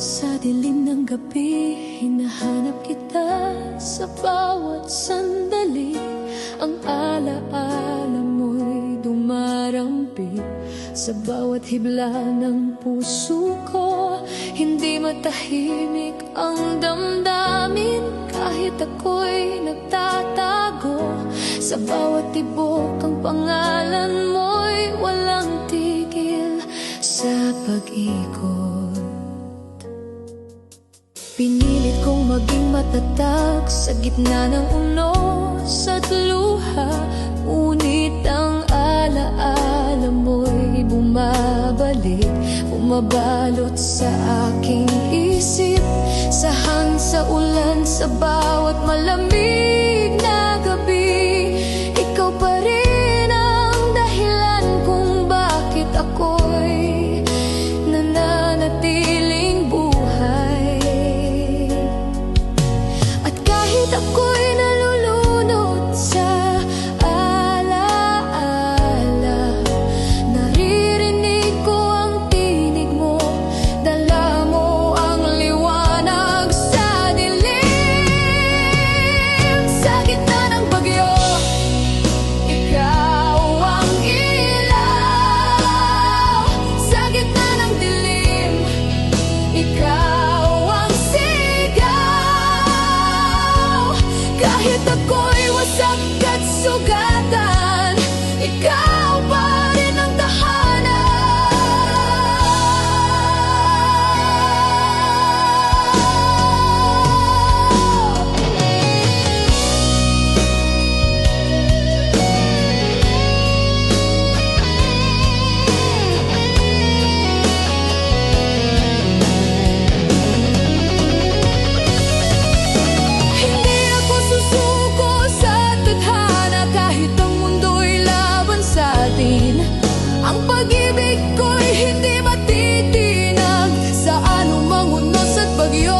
Sa dilim ng gabi, hinahanap kita sa bawat sandali. Ang alaala mo'y dumarampi sa bawat hibla ng puso ko. Hindi matahimik ang damdamin kahit ako'y nagtatago. Sa bawat tibok ang pangalan mo'y walang tigil sa pag-ikot. Pinilit kong maging matatag sa gitna ng unos at luha. Ngunit ang alaala mo'y bumabalik, bumabalot sa aking isip. Sahang sa ulan, sa bawat malamig na gabi, ikaw pa rin ang dahilan kung bakit ako'y nananatiling buhay. At kahit ako'y nalulunod sa alaala, naririnig ko ang tinig mo, dala mo ang liwanag sa dilim. Sa gitna ng bagyo, ikaw ang ilaw. Sa gitna ng dilim, ikaw ang sigaw. Kahit ako'y wasak at sugatan, ikaw pa rin ang tahanan. Hindi ako susuko sa tadhana kahit ang mundo'y laban sa atin. Ang pag-ibig ko'y hindi matitinag sa anumang unos at bagyo.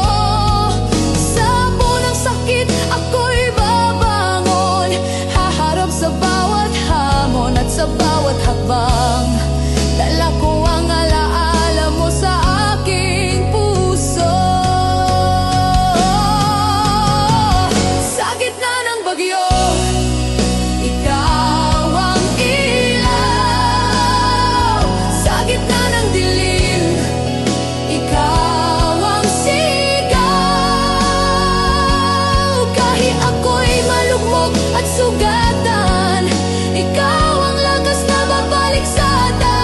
Sa punang sakit ako'y babangon, haharap sa bawat hamon at sa bawat hakbang. Dala ko ang alaala mo sa aking puso. Sa gitna ng bagyo, ikaw ang ilaw. Sa gitna ng dilim, ikaw ang sigaw. Kahit ako'y malugmok at sugatan, ikaw ang lakas na babalik sa taas.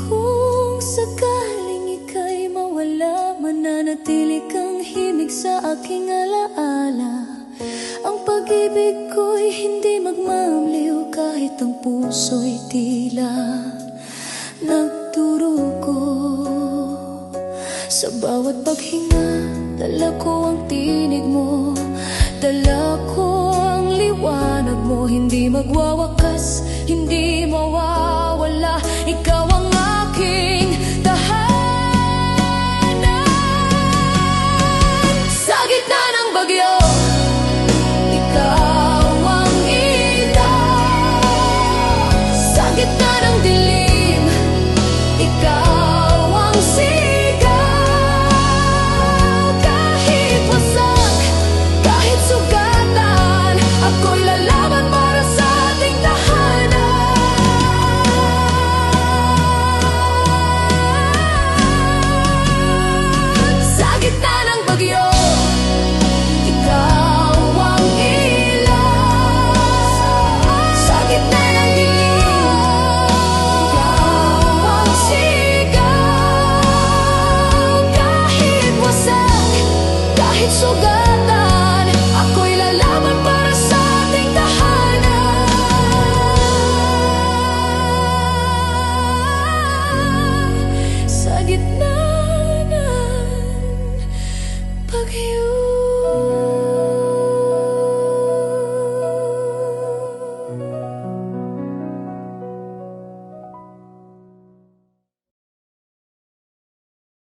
Kung sakaling ika'y mawala, mananatili kang himig sa aking alaala. Ang pag-ibig ko'y hindi magmamaliw kahit ang puso'y tila nagdurugo. Sa bawat paghinga, dala ko ang tinig mo, dala ko ang liwanag mo. Hindi magwawakas